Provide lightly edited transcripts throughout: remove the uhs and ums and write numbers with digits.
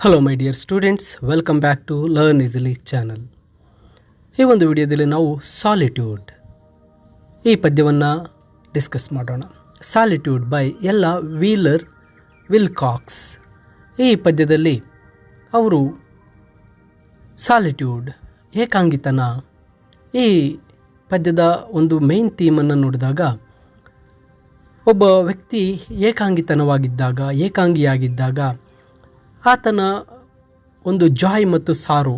Hello my dear students, welcome back to learn easily channel. ಈ ಒಂದು ವಿಡಿಯೋದಲ್ಲಿ ನಾವು ಸಾಲಿಟ್ಯೂಡ್ ಈ ಪದ್ಯವನ್ನು ಡಿಸ್ಕಸ್ ಮಾಡೋಣ. Solitude by Ella Wheeler Wilcox. ಈ ಪದ್ಯದಲ್ಲಿ ಅವರು ಸಾಲಿಟ್ಯೂಡ್, ಏಕಾಂಗಿತನ, ಈ ಪದ್ಯದ ಒಂದು ಮೇನ್ ಥೀಮನ್ನು ನೋಡಿದಾಗ ಒಬ್ಬ ವ್ಯಕ್ತಿ ಏಕಾಂಗಿಯಾಗಿದ್ದಾಗ ಆತನ ಒಂದು ಜಾಯ್ ಮತ್ತು ಸಾರು,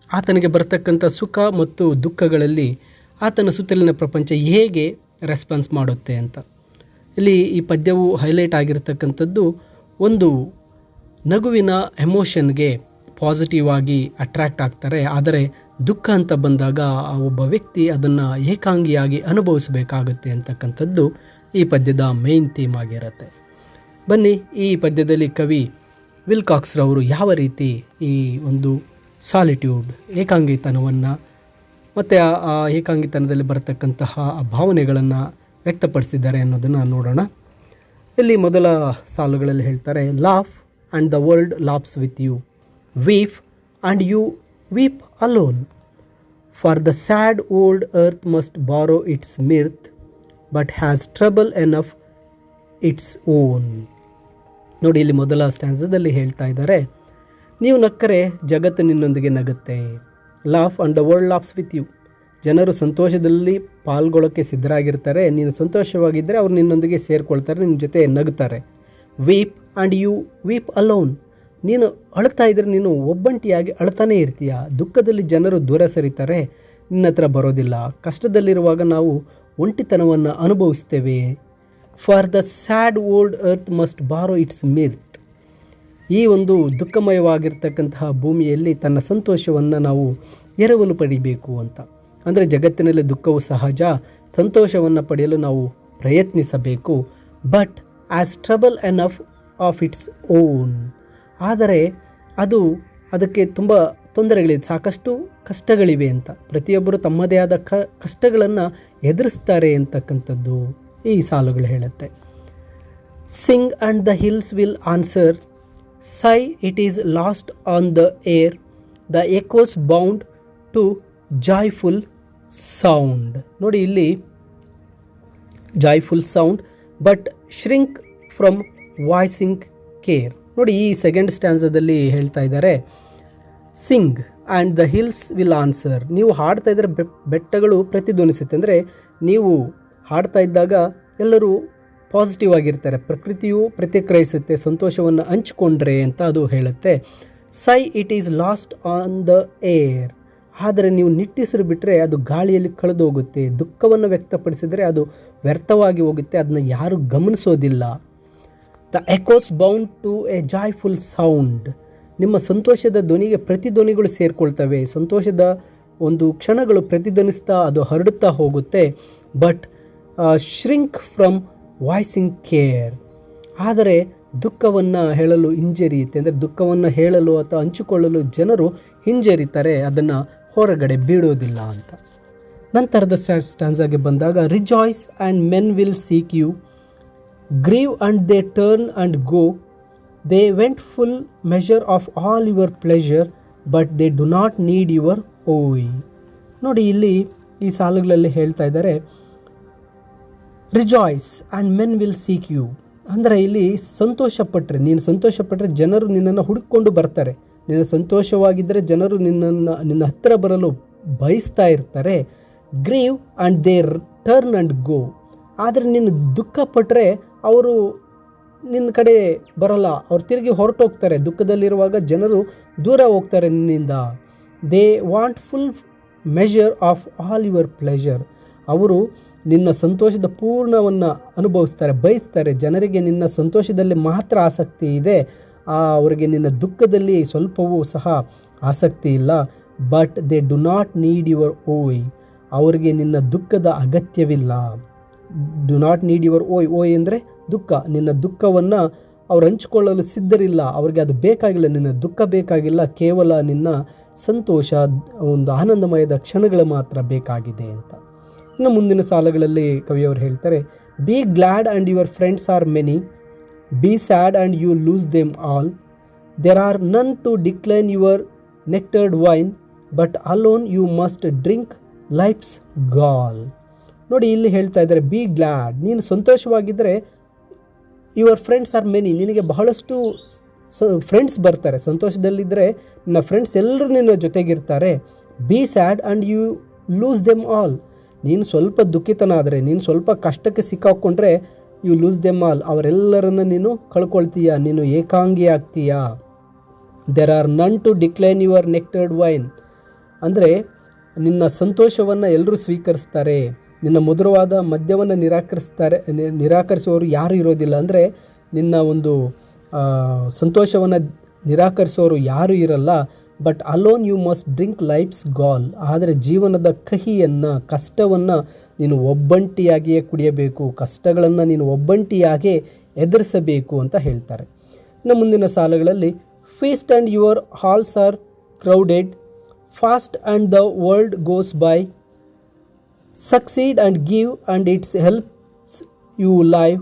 ಆತನಿಗೆ ಬರತಕ್ಕಂಥ ಸುಖ ಮತ್ತು ದುಃಖಗಳಲ್ಲಿ ಆತನ ಸುತ್ತಲಿನ ಪ್ರಪಂಚ ಹೇಗೆ ರೆಸ್ಪಾನ್ಸ್ ಮಾಡುತ್ತೆ ಅಂತ. ಇಲ್ಲಿ ಈ ಪದ್ಯವು ಹೈಲೈಟ್ ಆಗಿರತಕ್ಕಂಥದ್ದು ಒಂದು ನಗುವಿನ ಎಮೋಷನ್ಗೆ ಪಾಸಿಟಿವ್ ಆಗಿ ಅಟ್ರ್ಯಾಕ್ಟ್ ಆಗ್ತಾರೆ. ಆದರೆ ದುಃಖ ಅಂತ ಬಂದಾಗ ಆ ಒಬ್ಬ ವ್ಯಕ್ತಿ ಅದನ್ನು ಏಕಾಂಗಿಯಾಗಿ ಅನುಭವಿಸಬೇಕಾಗುತ್ತೆ ಅಂತಕ್ಕಂಥದ್ದು ಈ ಪದ್ಯದ ಮೇನ್ ಥೀಮ್ ಆಗಿರುತ್ತೆ. ಬನ್ನಿ, ಈ ಪದ್ಯದಲ್ಲಿ ಕವಿ ವಿಲ್ಕಾಕ್ಸ್ರವರು ಯಾವ ರೀತಿ ಈ ಒಂದು ಸಾಲಿಟ್ಯೂಡ್, ಏಕಾಂಗಿತನವನ್ನು ಮತ್ತು ಆ ಏಕಾಂಗಿತನದಲ್ಲಿ ಬರತಕ್ಕಂತಹ ಭಾವನೆಗಳನ್ನು ವ್ಯಕ್ತಪಡಿಸಿದ್ದಾರೆ ಅನ್ನೋದನ್ನು ನೋಡೋಣ. ಇಲ್ಲಿ ಮೊದಲ ಸಾಲುಗಳಲ್ಲಿ ಹೇಳ್ತಾರೆ, laugh and the world laughs with you, weep and you weep alone, for the sad old earth must borrow its mirth but has trouble enough its own. ನೋಡಿ, ಇಲ್ಲಿ ಮೊದಲ ಸ್ಟ್ಯಾನ್ಸದಲ್ಲಿ ಹೇಳ್ತಾ ಇದ್ದಾರೆ, ನೀವು ನಕ್ಕರೆ ಜಗತ್ತು ನಿನ್ನೊಂದಿಗೆ ನಗುತ್ತೆ. Laugh and the world laughs with you. ಜನರು ಸಂತೋಷದಲ್ಲಿ ಪಾಲ್ಗೊಳ್ಳೋಕ್ಕೆ ಸಿದ್ಧರಾಗಿರ್ತಾರೆ. ನೀನು ಸಂತೋಷವಾಗಿದ್ದರೆ ಅವ್ರು ನಿನ್ನೊಂದಿಗೆ ಸೇರಿಕೊಳ್ತಾರೆ, ನಿನ್ನ ಜೊತೆ ನಗುತ್ತಾರೆ. Weep and you weep alone. ನೀನು ಅಳ್ತಾ ಇದ್ದರೆ ನೀನು ಒಬ್ಬಂಟಿಯಾಗಿ ಅಳ್ತಾನೇ ಇರ್ತೀಯ. ದುಃಖದಲ್ಲಿ ಜನರು ದೂರ ಸರಿತಾರೆ, ನಿನ್ನ ಹತ್ರ ಬರೋದಿಲ್ಲ. ಕಷ್ಟದಲ್ಲಿರುವಾಗ ನಾವು ಒಂಟಿತನವನ್ನು ಅನುಭವಿಸ್ತೇವೆ. For the sad old earth must borrow its mirth. ಈ ಒಂದು ದುಃಖಮಯವಾಗಿರ್ತಕ್ಕಂತಹ ಭೂಮಿಯಲ್ಲಿ ತನ್ನ ಸಂತೋಷವನ್ನು ನಾವು ಎರವಲು ಪಡಿಬೇಕು ಅಂತ. ಅಂದರೆ ಜಗತ್ತಿನಲ್ಲಿ ದುಃಖವು ಸಹಜ, ಸಂತೋಷವನ್ನು ಪಡೆಯಲು ನಾವು ಪ್ರಯತ್ನಿಸಬೇಕು. But as trouble enough of its own. ಆದರೆ ಅದಕ್ಕೆ ತುಂಬ ತೊಂದರೆಗಳಿವೆ, ಸಾಕಷ್ಟು ಕಷ್ಟಗಳಿವೆ ಅಂತ. ಪ್ರತಿಯೊಬ್ಬರು ತಮ್ಮದೇ ಆದ ಕಷ್ಟಗಳನ್ನು ಎದುರಿಸ್ತಾರೆ ಅಂತಕ್ಕಂಥದ್ದು ಈ ಸಾಲುಗಳು ಹೇಳುತ್ತೆ. Sing and the hills will answer, sigh it is lost on the air, the echoes bound to joyful sound. ನೋಡಿ, ಇಲ್ಲಿ joyful sound but shrink from voicing care. ನೋಡಿ, ಈ ಸೆಕೆಂಡ್ ಸ್ಟ್ಯಾನ್ಸದಲ್ಲಿ ಹೇಳ್ತಾ ಇದ್ದಾರೆ, sing and the hills will answer. ನೀವು ಹಾಡ್ತಾ ಇದ್ದರೆ ಬೆಟ್ಟಗಳು ಪ್ರತಿಧ್ವನಿಸುತ್ತೆ. ಅಂದರೆ ನೀವು ಹಾಡ್ತಾ ಇದ್ದಾಗ ಎಲ್ಲರೂ ಪಾಸಿಟಿವ್ ಆಗಿರ್ತಾರೆ, ಪ್ರಕೃತಿಯು ಪ್ರತಿಕ್ರಿಯಿಸುತ್ತೆ, ಸಂತೋಷವನ್ನು ಹಂಚಿಕೊಂಡ್ರೆ ಅಂತ ಅದು ಹೇಳುತ್ತೆ. ಸೈ it is lost on the air. ಆದರೆ ನೀವು ನಿಟ್ಟುಸಿರು ಬಿಟ್ಟರೆ ಅದು ಗಾಳಿಯಲ್ಲಿ ಕಳೆದೋಗುತ್ತೆ. ದುಃಖವನ್ನು ವ್ಯಕ್ತಪಡಿಸಿದರೆ ಅದು ವ್ಯರ್ಥವಾಗಿ ಹೋಗುತ್ತೆ, ಅದನ್ನು ಯಾರೂ ಗಮನಿಸೋದಿಲ್ಲ. The echoes bound to a joyful sound. ನಿಮ್ಮ ಸಂತೋಷದ ಧ್ವನಿಗೆ ಪ್ರತಿಧ್ವನಿಗಳು ಸೇರಿಕೊಳ್ತವೆ. ಸಂತೋಷದ ಒಂದು ಕ್ಷಣಗಳು ಪ್ರತಿಧ್ವನಿಸ್ತಾ ಅದು ಹರಡುತ್ತಾ ಹೋಗುತ್ತೆ. But shrink from voicing care. ಆದರೆ ದುಃಖವನ್ನು ಹೇಳಲು ಹಿಂಜರಿಯುತ್ತೆ. ಅಂದರೆ ದುಃಖವನ್ನು ಹೇಳಲು ಅಥವಾ ಹಂಚಿಕೊಳ್ಳಲು ಜನರು ಹಿಂಜರಿತಾರೆ, ಅದನ್ನು ಹೊರಗಡೆ ಬಿಡೋದಿಲ್ಲ ಅಂತ. ನಂತರದ ಸ್ಟ್ಯಾನ್ಸಾಗೆ ಬಂದಾಗ, rejoice and men will seek you, grieve and they turn and go, they want full measure of all your pleasure but they do not need your woe. ನೋಡಿ, ಇಲ್ಲಿ ಈ ಸಾಲುಗಳಲ್ಲಿ ಹೇಳ್ತಾ ಇದ್ದಾರೆ, rejoice and men will seek you. ಅಂದರೆ ಇಲ್ಲಿ ನೀನು ಸಂತೋಷಪಟ್ಟರೆ ಜನರು ನಿನ್ನನ್ನು ಹುಡುಕಿಕೊಂಡು ಬರ್ತಾರೆ. ನೀನು ಸಂತೋಷವಾಗಿದ್ದರೆ ಜನರು ನಿನ್ನ ಹತ್ತಿರ ಬರಲು ಬಯಸ್ತಾ ಇರ್ತಾರೆ. Grew and they turn and ಗೋ. ಆದರೆ ನೀನು ದುಃಖಪಟ್ಟರೆ ಅವರು ನಿನ್ನ ಕಡೆ ಬರಲ್ಲ, ಅವ್ರು ತಿರುಗಿ ಹೊರಟೋಗ್ತಾರೆ. ದುಃಖದಲ್ಲಿರುವಾಗ ಜನರು ದೂರ ಹೋಗ್ತಾರೆ ನಿನ್ನಿಂದ. They want full measure of all your pleasure. ಅವರು ನಿನ್ನ ಸಂತೋಷದ ಪೂರ್ಣವನ್ನು ಅನುಭವಿಸ್ತಾರೆ, ಬಯಸ್ತಾರೆ. ಜನರಿಗೆ ನಿನ್ನ ಸಂತೋಷದಲ್ಲಿ ಮಾತ್ರ ಆಸಕ್ತಿ ಇದೆ, ಅವರಿಗೆ ನಿನ್ನ ದುಃಖದಲ್ಲಿ ಸ್ವಲ್ಪವೂ ಸಹ ಆಸಕ್ತಿ ಇಲ್ಲ. But they do not need your ಓಯ್. ಅವರಿಗೆ ನಿನ್ನ ದುಃಖದ ಅಗತ್ಯವಿಲ್ಲ. ಡು ನಾಟ್ ನೀಡ್ ಯುವರ್ ಓಯ್ ಅಂದರೆ ದುಃಖ. ನಿನ್ನ ದುಃಖವನ್ನು ಅವ್ರು ಹಂಚಿಕೊಳ್ಳಲು ಸಿದ್ಧರಿಲ್ಲ, ಅವ್ರಿಗೆ ಅದು ಬೇಕಾಗಿಲ್ಲ. ನಿನ್ನ ದುಃಖ ಬೇಕಾಗಿಲ್ಲ, ಕೇವಲ ನಿನ್ನ ಸಂತೋಷ, ಒಂದು ಆನಂದಮಯದ ಕ್ಷಣಗಳು ಮಾತ್ರ ಬೇಕಾಗಿದೆ ಅಂತ. ಇನ್ನು ಮುಂದಿನ ಸಾಲುಗಳಲ್ಲಿ ಕವಿಯವರು ಹೇಳ್ತಾರೆ, be glad and your friends are many, be sad and you lose them all, there are none to decline your nectared wine, but alone you must drink life's gall. ನೋಡಿ, ಇಲ್ಲಿ ಹೇಳ್ತಾ ಇದ್ದಾರೆ, ಬಿ ಗ್ಲಾಡ್. ನೀನು ಸಂತೋಷವಾಗಿದ್ದರೆ your friends are many. ನಿನಗೆ ಬಹಳಷ್ಟು friends ಬರ್ತಾರೆ. ಸಂತೋಷದಲ್ಲಿದ್ದರೆ ನಿನ್ನ ಫ್ರೆಂಡ್ಸ್ ಎಲ್ಲರೂ ನಿನ್ನ ಜೊತೆಗಿರ್ತಾರೆ. Be sad and you lose them all. ನೀನು ಸ್ವಲ್ಪ ದುಃಖಿತನಾದರೆ, ನೀನು ಸ್ವಲ್ಪ ಕಷ್ಟಕ್ಕೆ ಸಿಕ್ಕಾಕೊಂಡ್ರೆ ಯು ಲೂಸ್ ದೆಮ್ ಆಲ್. ಅವರೆಲ್ಲರನ್ನು ನೀನು ಕಳ್ಕೊಳ್ತೀಯ, ನೀನು ಏಕಾಂಗಿ ಆಗ್ತೀಯಾ. There are none to decline your nectared wine. ಅಂದರೆ ನಿನ್ನ ಸಂತೋಷವನ್ನು ಎಲ್ಲರೂ ಸ್ವೀಕರಿಸ್ತಾರೆ, ನಿನ್ನ ಮಧುರವಾದ ಮದ್ಯವನ್ನು ನಿರಾಕರಿಸುವವರು ಯಾರೂ ಇರೋದಿಲ್ಲ. ಅಂದರೆ ನಿನ್ನ ಒಂದು ಸಂತೋಷವನ್ನು ನಿರಾಕರಿಸುವವರು ಯಾರೂ ಇರಲ್ಲ. But alone you must drink life's gall. ಆದರೆ ಜೀವನದ ಕಹಿಯನ್ನು, ಕಷ್ಟವನ್ನು ನೀನು ಒಬ್ಬಂಟಿಯಾಗಿಯೇ ಕುಡಿಯಬೇಕು, ಕಷ್ಟಗಳನ್ನು ನೀನು ಒಬ್ಬಂಟಿಯಾಗೇ ಎದುರಿಸಬೇಕು ಅಂತ ಹೇಳ್ತಾರೆ. ಇನ್ನು ಮುಂದಿನ ಸಾಲುಗಳಲ್ಲಿ, feast and your halls are crowded, fast and the world goes by, succeed and give and it's helps you live,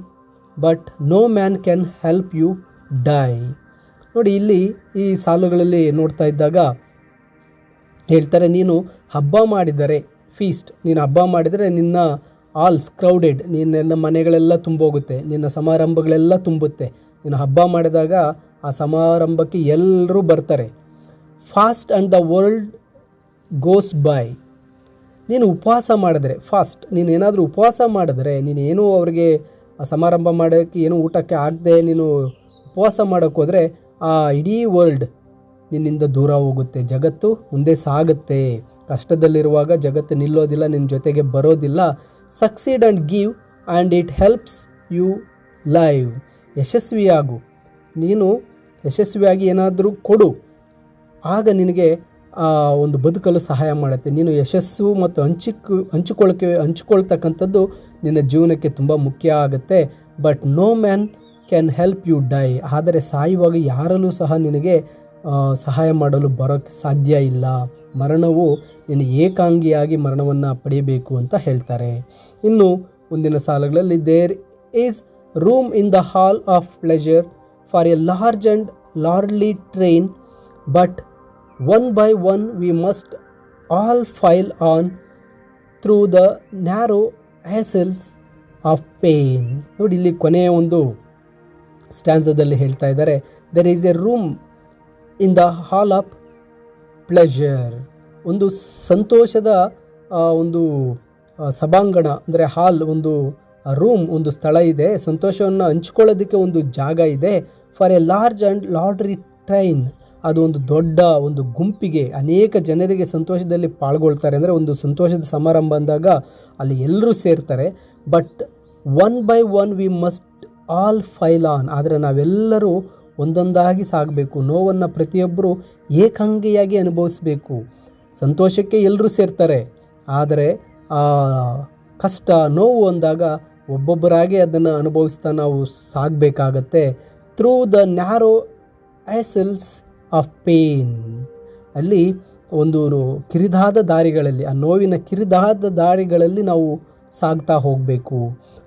but no man can help you die. ನೋಡಿ, ಇಲ್ಲಿ ಈ ಸಾಲುಗಳಲ್ಲಿ ನೋಡ್ತಾ ಇದ್ದಾಗ ಹೇಳ್ತಾರೆ, ನೀನು ಹಬ್ಬ ಮಾಡಿದರೆ ಫೀಸ್ಟ್, ನೀನು ಹಬ್ಬ ಮಾಡಿದರೆ ನಿನ್ನ ಆಲ್ಸ್ ಕ್ರೌಡೆಡ್, ನಿನ್ನೆಲ್ಲ ಮನೆಗಳೆಲ್ಲ ತುಂಬೋಗುತ್ತೆ, ನಿನ್ನ ಸಮಾರಂಭಗಳೆಲ್ಲ ತುಂಬುತ್ತೆ. ನೀನು ಹಬ್ಬ ಮಾಡಿದಾಗ ಆ ಸಮಾರಂಭಕ್ಕೆ ಎಲ್ಲರೂ ಬರ್ತಾರೆ. Fast and the world goes by. ನೀನು ಉಪವಾಸ ಮಾಡಿದ್ರೆ, ಫಾಸ್ಟ್, ನೀನು ಏನಾದರೂ ಉಪವಾಸ ಮಾಡಿದ್ರೆ, ನೀನು ಏನೂ ಅವ್ರಿಗೆ ಸಮಾರಂಭ ಮಾಡೋಕ್ಕೆ ಏನೂ ಊಟಕ್ಕೆ ಆಗದೆ ನೀನು ಉಪವಾಸ ಮಾಡೋಕ್ಕೆ ಹೋದರೆ ಆ ಇಡೀ ವರ್ಲ್ಡ್ ನಿನ್ನಿಂದ ದೂರ ಹೋಗುತ್ತೆ, ಜಗತ್ತು ಮುಂದೆ ಸಾಗುತ್ತೆ. ಕಷ್ಟದಲ್ಲಿರುವಾಗ ಜಗತ್ತು ನಿಲ್ಲೋದಿಲ್ಲ, ನಿನ್ನ ಜೊತೆಗೆ ಬರೋದಿಲ್ಲ. Succeed and give and it helps you live. ಯಶಸ್ವಿಯಾಗು, ನೀನು ಯಶಸ್ವಿಯಾಗಿ ಏನಾದರೂ ಕೊಡು, ಆಗ ನಿನಗೆ ಒಂದು ಬದುಕಲು ಸಹಾಯ ಮಾಡುತ್ತೆ. ನೀನು ಯಶಸ್ಸು ಮತ್ತು ಹಂಚಿಕೊಳ್ತಕ್ಕಂಥದ್ದು ನಿನ್ನ ಜೀವನಕ್ಕೆ ತುಂಬ ಮುಖ್ಯ ಆಗುತ್ತೆ. But no man can help you die. ಆದರೆ ಸಾಯುವಾಗ ಯಾರಲ್ಲೂ ಸಹ ನಿನಗೆ ಸಹಾಯ ಮಾಡಲು ಬರೋಕ್ಕೆ ಸಾಧ್ಯ ಇಲ್ಲ. ಮರಣವು ನೀನು ಏಕಾಂಗಿಯಾಗಿ ಮರಣವನ್ನು ಪಡೆಯಬೇಕು ಅಂತ ಹೇಳ್ತಾರೆ. ಇನ್ನು ಮುಂದಿನ ಸಾಲುಗಳಲ್ಲಿ, there is room in the hall of pleasure for a large and lordly train, but one by one we must all file on through the narrow hassles of pain. ನೋಡಿ, ಇಲ್ಲಿ ಕೊನೆಯ ಒಂದು ಸ್ಟ್ಯಾನ್ಸದಲ್ಲಿ ಹೇಳ್ತಾ ಇದ್ದಾರೆ, there is a room in the hall of pleasure. ಒಂದು ಸಂತೋಷದ ಒಂದು ಸಭಾಂಗಣ, ಅಂದರೆ ಹಾಲ್, ಒಂದು ರೂಮ್, ಒಂದು ಸ್ಥಳ ಇದೆ. ಸಂತೋಷವನ್ನು ಹಂಚ್ಕೊಳ್ಳೋದಕ್ಕೆ ಒಂದು ಜಾಗ ಇದೆ. For a large and lordly train, ಅದು ಒಂದು ದೊಡ್ಡ ಒಂದು ಗುಂಪಿಗೆ, ಅನೇಕ ಜನರಿಗೆ ಸಂತೋಷದಲ್ಲಿ ಪಾಲ್ಗೊಳ್ತಾರೆ. ಅಂದರೆ ಒಂದು ಸಂತೋಷದ ಸಮಾರಂಭ ಅಂದಾಗ ಅಲ್ಲಿ ಎಲ್ಲರೂ ಸೇರ್ತಾರೆ. But one by one we must all file on. ಆದರೆ ನಾವೆಲ್ಲರೂ ಒಂದೊಂದಾಗಿ ಸಾಗಬೇಕು. ನೋವನ್ನು ಪ್ರತಿಯೊಬ್ಬರು ಏಕಾಂಗಿಯಾಗಿ ಅನುಭವಿಸಬೇಕು. ಸಂತೋಷಕ್ಕೆ ಎಲ್ಲರೂ ಸೇರ್ತಾರೆ, ಆದರೆ ಕಷ್ಟ, ನೋವು ಅಂದಾಗ ಒಬ್ಬೊಬ್ಬರಾಗಿ ಅದನ್ನು ಅನುಭವಿಸ್ತಾ ನಾವು ಸಾಗಬೇಕಾಗತ್ತೆ. Through the narrow hassles of pain. ಅಲ್ಲಿ ಒಂದು ಕಿರಿದಾದ ದಾರಿಗಳಲ್ಲಿ, ಆ ನೋವಿನ ಕಿರಿದಾದ ದಾರಿಗಳಲ್ಲಿ ನಾವು ಸಾಗ್ತಾ ಹೋಗಬೇಕು.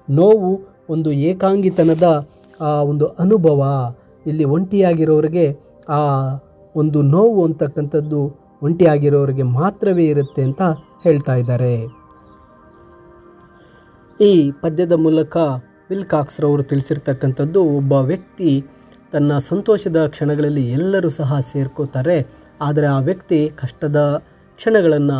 ನೋವು ಒಂದು ಏಕಾಂಗಿತನದ ಒಂದು ಅನುಭವ. ಇಲ್ಲಿ ಒಂಟಿಯಾಗಿರೋರಿಗೆ ಆ ಒಂದು ನೋವು ಅಂತಕ್ಕಂಥದ್ದು ಒಂಟಿಯಾಗಿರೋರಿಗೆ ಮಾತ್ರವೇ ಇರುತ್ತೆ ಅಂತ ಹೇಳ್ತಾ ಇದ್ದಾರೆ. ಈ ಪದ್ಯದ ಮೂಲಕ ವಿಲ್ಕಾಕ್ಸ್ರವರು ತಿಳಿಸಿರ್ತಕ್ಕಂಥದ್ದು, ಒಬ್ಬ ವ್ಯಕ್ತಿ ತನ್ನ ಸಂತೋಷದ ಕ್ಷಣಗಳಲ್ಲಿ ಎಲ್ಲರೂ ಸಹ ಸೇರ್ಕೋತಾರೆ, ಆದರೆ ಆ ವ್ಯಕ್ತಿ ಕಷ್ಟದ ಕ್ಷಣಗಳನ್ನು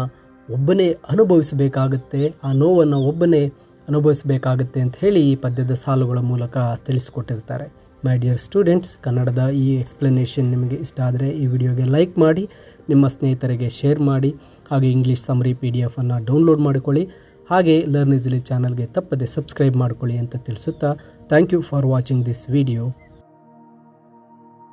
ಒಬ್ಬನೇ ಅನುಭವಿಸಬೇಕಾಗುತ್ತೆ, ಆ ನೋವನ್ನು ಒಬ್ಬನೇ ಅನುಭವಿಸಬೇಕಾಗುತ್ತೆ ಅಂತ ಹೇಳಿ ಈ ಪದ್ಯದ ಸಾಲುಗಳ ಮೂಲಕ ತಿಳಿಸಿಕೊಟ್ಟಿರ್ತಾರೆ. ಮೈ ಡಿಯರ್ ಸ್ಟೂಡೆಂಟ್ಸ್, ಕನ್ನಡದ ಈ ಎಕ್ಸ್ಪ್ಲನೇಷನ್ ನಿಮಗೆ ಇಷ್ಟ ಆದರೆ ಈ ವಿಡಿಯೋಗೆ ಲೈಕ್ ಮಾಡಿ, ನಿಮ್ಮ ಸ್ನೇಹಿತರಿಗೆ ಶೇರ್ ಮಾಡಿ, ಹಾಗೆ ಇಂಗ್ಲೀಷ್ ಸಮ್ಮರಿ PDF ಡೌನ್ಲೋಡ್ ಮಾಡಿಕೊಳ್ಳಿ. ಹಾಗೆ ಲರ್ನ್ ಈಸಿಲಿ ಚಾನಲ್ಗೆ ತಪ್ಪದೆ ಸಬ್ಸ್ಕ್ರೈಬ್ ಮಾಡಿಕೊಳ್ಳಿ ಅಂತ ತಿಳಿಸುತ್ತಾ, thank you for watching this video.